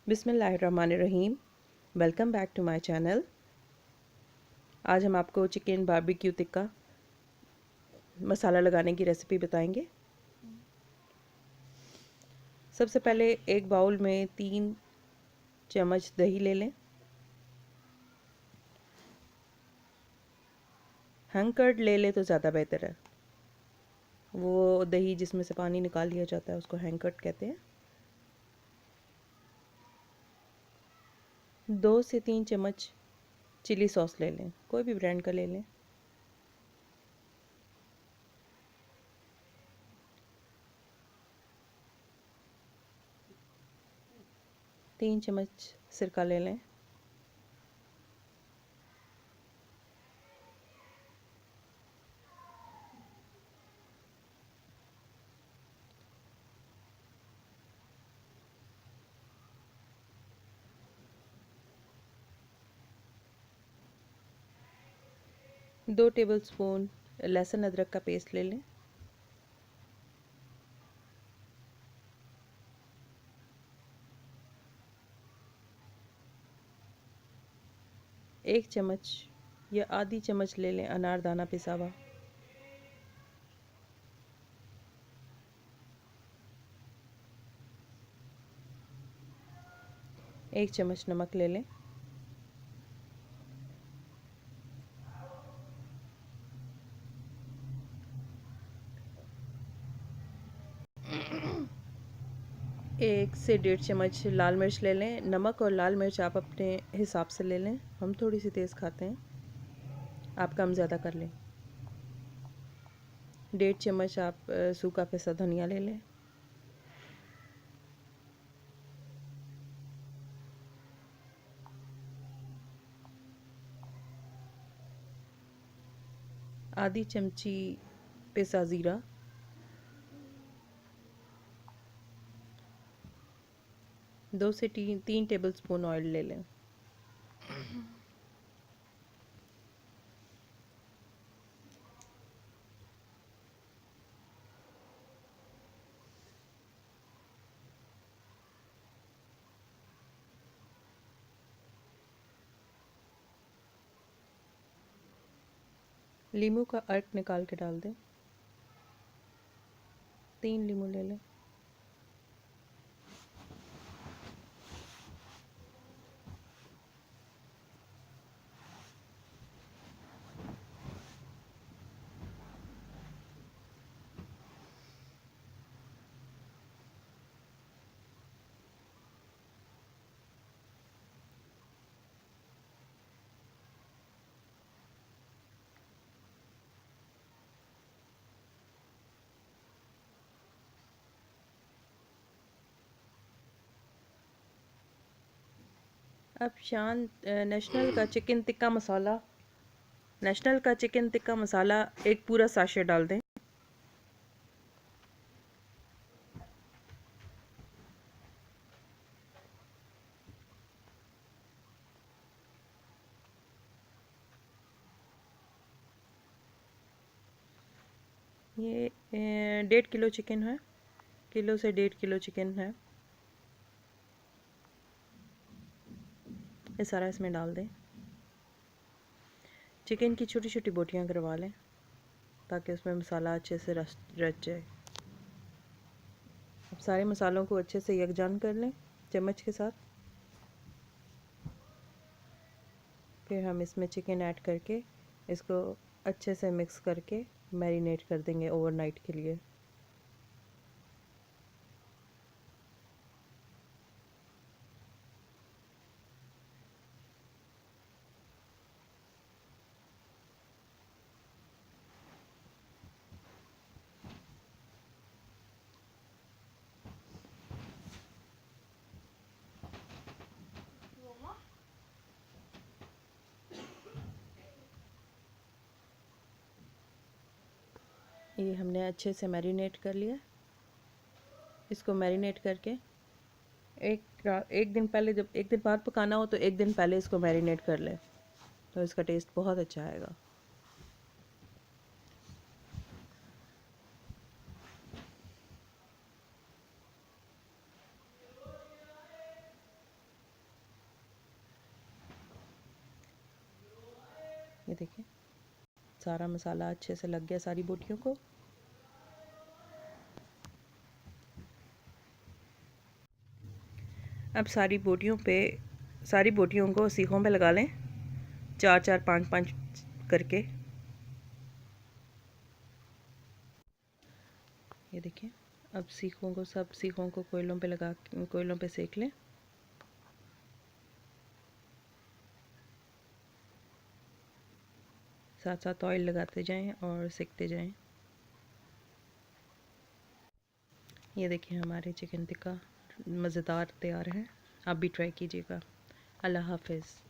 बिस्मिल्लाहिर्रहमानिर्रहीम। Welcome back to my channel. आज हम आपको चिकन बारबेक्यू टिक्का मसाला लगाने की रेसिपी बताएंगे। सबसे पहले एक बाउल में 3 चम्मच दही ले लें। हैंग कर्ड ले लें तो ज़्यादा बेहतर है। वो दही जिसमें से पानी निकाल लिया जाता है उसको हैंग कर्ड कहते हैं। 2 से 3 चम्मच चिली सॉस ले लें, कोई भी ब्रांड का ले लें। तीन चम्मच सिरका ले लें। दो टेबलस्पून लहसुन अदरक का पेस्ट ले लें। एक चम्मच या आधी चम्मच ले लें अनारदाना पिसा हुआ। एक चम्मच नमक ले लें। एक से 1.5 चम्मच लाल मिर्च ले लें। नमक और लाल मिर्च आप अपने हिसाब से ले लें, हम थोड़ी सी तेज़ खाते हैं, आप कम ज़्यादा कर लें। 1.5 चम्मच आप सूखा पिसा धनिया ले लें। आधी चमची पिसा ज़ीरा। 2 से 3 टेबलस्पून ऑयल ले लें। लीमू का अर्क निकाल के डाल दें। 3 लीमू ले लें। अब नेशनल का चिकन टिक्का मसाला एक पूरा साशे डाल दें। ये 1.5 किलो चिकन है, किलो से 1.5 किलो चिकन है। ये सारा इसमें डाल दें। चिकन की छोटी छोटी बोटियां करवा लें ताकि उसमें मसाला अच्छे से रच जाए। अब सारे मसालों को अच्छे से यकजान कर लें चम्मच के साथ। फिर हम इसमें चिकन ऐड करके इसको अच्छे से मिक्स करके मैरिनेट कर देंगे ओवरनाइट के लिए। ये हमने अच्छे से मैरिनेट कर लिया। इसको मैरिनेट करके एक दिन पहले, जब एक दिन बाद पकाना हो तो एक दिन पहले इसको मैरिनेट कर लें तो इसका टेस्ट बहुत अच्छा आएगा। ये देखिए सारा मसाला अच्छे से लग गया सारी बोटियों को। अब सारी बोटियों को सीखों पे लगा लें, 4-4 5-5 करके। ये देखिए अब सब सीखों को कोयलों पे सेक लें। साथ साथ ऑयल लगाते जाएं और सेकते जाएं। ये देखिए हमारे चिकन टिक्का मज़ेदार तैयार है। आप भी ट्राई कीजिएगा। अल्लाह हाफ़िज़।